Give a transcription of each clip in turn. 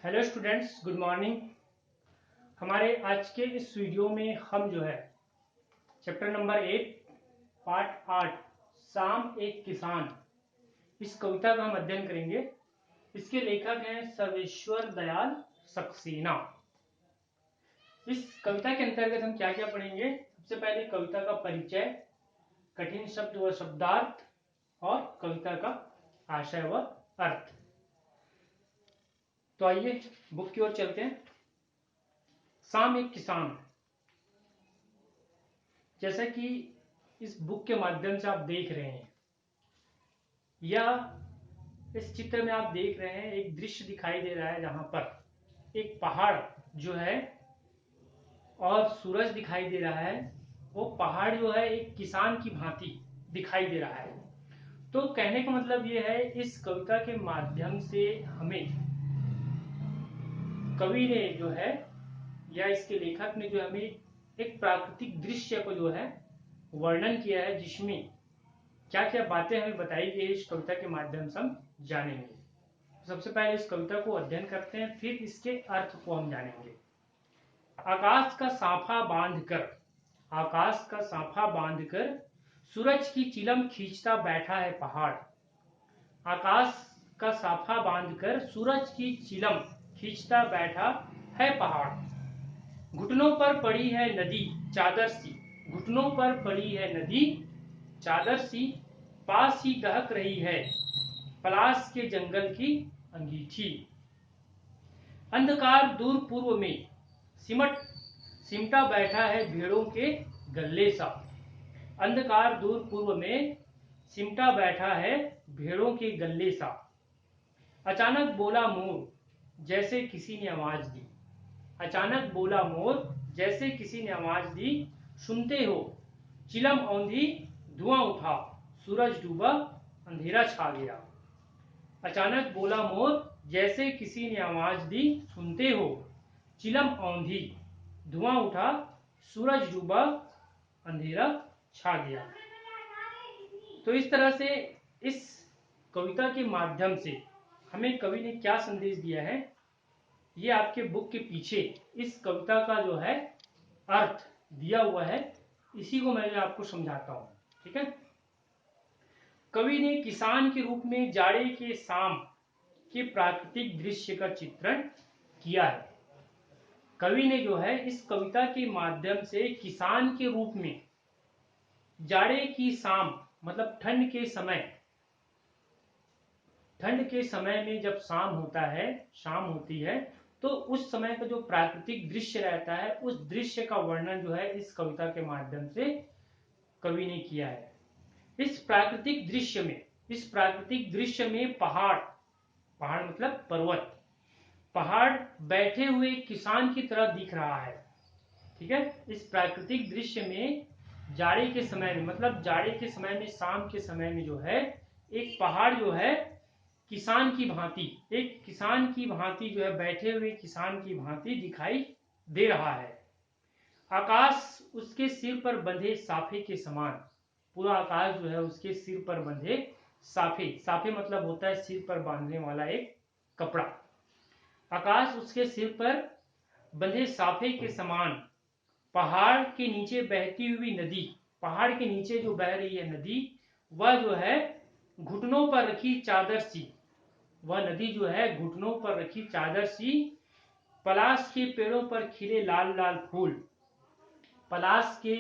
Hello students, good morning. हमारे आज के इस वीडियो में हम जो है चैप्टर नंबर 8 पार्ट 8 शाम एक किसान, इस कविता का हम अध्ययन करेंगे। इसके लेखक हैं सर्वेश्वर दयाल सक्सेना। इस कविता के अंतर्गत हम क्या क्या पढ़ेंगे? सबसे पहले कविता का परिचय, कठिन शब्द व शब्दार्थ और कविता का आशय व अर्थ। तो आइए बुक की ओर चलते हैं। शाम एक किसान, जैसा कि इस बुक के माध्यम से आप देख रहे हैं या इस चित्र में आप देख रहे हैं, एक दृश्य दिखाई दे रहा है जहां पर एक पहाड़ जो है और सूरज दिखाई दे रहा है। वो पहाड़ जो है एक किसान की भांति दिखाई दे रहा है। तो कहने का मतलब ये है, इस कविता के माध्यम से हमें कवि ने जो है या इसके लेखक ने जो हमें एक प्राकृतिक दृश्य को जो है वर्णन किया है, जिसमें क्या क्या बातें हमें बताई गई है, इस कविता के माध्यम से हम जानेंगे। सबसे पहले इस कविता को अध्ययन करते हैं, फिर इसके अर्थ को हम जानेंगे। आकाश का साफा बांधकर, आकाश का साफा बांधकर सूरज की चिलम खींचता बैठा है पहाड़। आकाश का साफा बांधकर सूरज की चिलम खींचता बैठा है पहाड़। घुटनों पर पड़ी है नदी चादर सी, घुटनों पर पड़ी है नदी चादर सी, पास ही दहक रही है पलाश के जंगल की अंगीठी। अंधकार दूर पूर्व में सिमटा बैठा है भेड़ों के गल्ले सा। अंधकार दूर पूर्व में सिमटा बैठा है भेड़ों के गल्ले सा। अचानक बोला मोर जैसे किसी ने आवाज दी, अचानक बोला मोर जैसे किसी ने आवाज दी। सुनते हो चिलम औंधी धुआं उठा, सूरज डूबा अंधेरा छा गया। अचानक बोला मोर जैसे किसी ने आवाज दी, सुनते हो चिलम औंधी धुआं उठा, सूरज डूबा अंधेरा छा गया। तो इस तरह से इस कविता के माध्यम से हमें कवि ने क्या संदेश दिया है, ये आपके बुक के पीछे इस कविता का जो है अर्थ दिया हुआ है, इसी को मैं आपको समझाता हूं। ठीक है। कवि ने किसान के रूप में जाड़े के शाम के प्राकृतिक दृश्य का चित्रण किया है। कवि ने जो है इस कविता के माध्यम से किसान के रूप में जाड़े की शाम, मतलब ठंड के समय में जब शाम होता है, शाम होती है, तो उस समय का जो प्राकृतिक दृश्य रहता है, उस दृश्य का वर्णन जो है इस कविता के माध्यम से कवि ने किया है। इस प्राकृतिक दृश्य में पहाड़ मतलब पर्वत, पहाड़ बैठे हुए किसान की तरह दिख रहा है। ठीक है। इस प्राकृतिक दृश्य में जाड़े के समय में, मतलब जाड़े के समय में, शाम के समय में जो है एक पहाड़ जो है किसान की भांति, एक किसान की भांति जो है बैठे हुए किसान की भांति दिखाई दे रहा है। आकाश उसके सिर पर बंधे साफे के समान, पूरा आकाश जो है उसके सिर पर बंधे साफे मतलब होता है सिर पर बांधने वाला एक कपड़ा। आकाश उसके सिर पर बंधे साफे के समान, पहाड़ के नीचे बहती हुई नदी, पहाड़ के नीचे जो बह रही है नदी, वह जो है घुटनों पर रखी चादर सी, वह नदी जो है घुटनों पर रखी चादर सी। पलाश के पेड़ों पर खिले लाल लाल फूल, पलाश के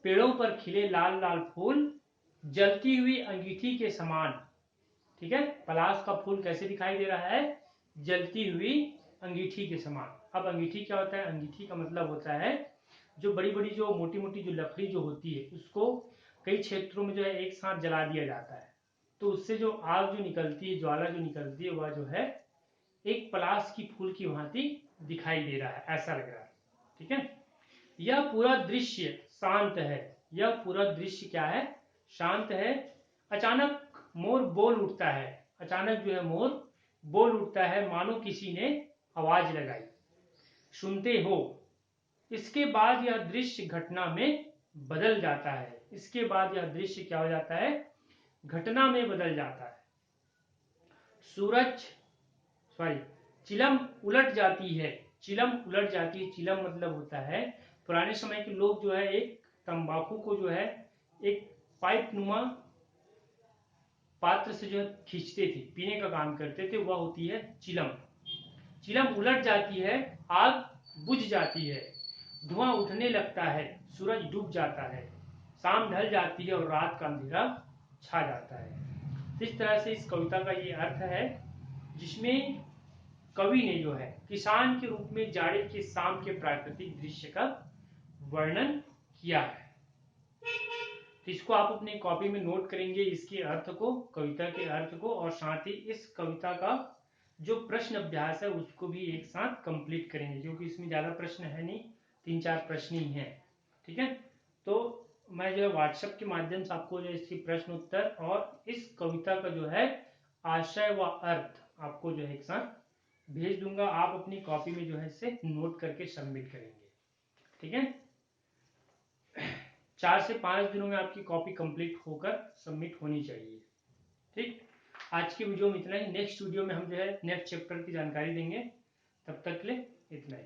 पेड़ों पर खिले लाल लाल फूल जलती हुई अंगीठी के समान। ठीक है। पलाश का फूल कैसे दिखाई दे रहा है? जलती हुई अंगीठी के समान। अब अंगीठी क्या होता है? अंगीठी का मतलब होता है जो बड़ी बड़ी जो मोटी मोटी जो लकड़ी जो होती है, उसको कई क्षेत्रों में जो है एक साथ जला दिया जाता है, तो उससे जो आग जो निकलती है, ज्वाला जो निकलती है, वह जो है एक पलाश की फूल की भांति दिखाई दे रहा है, ऐसा लग रहा है। ठीक है। यह पूरा दृश्य शांत है, यह पूरा दृश्य क्या है? शांत है। अचानक मोर बोल उठता है, अचानक जो है मोर बोल उठता है, मानो किसी ने आवाज लगाई। सुनते हो। इसके बाद यह दृश्य घटना में बदल जाता है, इसके बाद यह दृश्य क्या हो जाता है? घटना में बदल जाता है। चिलम उलट जाती है, चिलम उलट जाती है। चिलम मतलब होता है पुराने समय के लोग जो है एक तंबाकू को जो है एक पाइप नुमा पात्र से जो है खींचते थे, पीने का काम करते थे, वह होती है चिलम। चिलम उलट जाती है, आग बुझ जाती है, धुआं उठने लगता है, सूरज डूब जाता है, शाम ढल जाती है और रात का अंधेरा छा जाता है। इस तरह से इस कविता का ये अर्थ है, जिसमें कवि ने जो है किसान के रूप में जाड़े के शाम के प्राकृतिक दृश्य का वर्णन किया है। तो इसको आप अपनी कॉपी में नोट करेंगे, इसके अर्थ को, कविता के अर्थ को, और साथ ही इस कविता का जो प्रश्न अभ्यास है उसको भी एक साथ कंप्लीट करेंगे, क्योंकि इसमें ज्यादा प्रश्न है नहीं, 3-4 प्रश्न ही हैं। ठीक है, तो मैं जो है व्हाट्सएप के माध्यम से आपको जो है इसकी प्रश्न उत्तर और इस कविता का जो है आशय व अर्थ आपको जो है एक साथ भेज दूंगा। आप अपनी कॉपी में जो है इसे नोट करके सबमिट करेंगे। ठीक है, 4 से 5 दिनों में आपकी कॉपी कंप्लीट होकर सबमिट होनी चाहिए। ठीक, आज की वीडियो में इतना ही। नेक्स्ट वीडियो में हम जो है नेक्स्ट चैप्टर की जानकारी देंगे। तब तक के लिए इतना ही।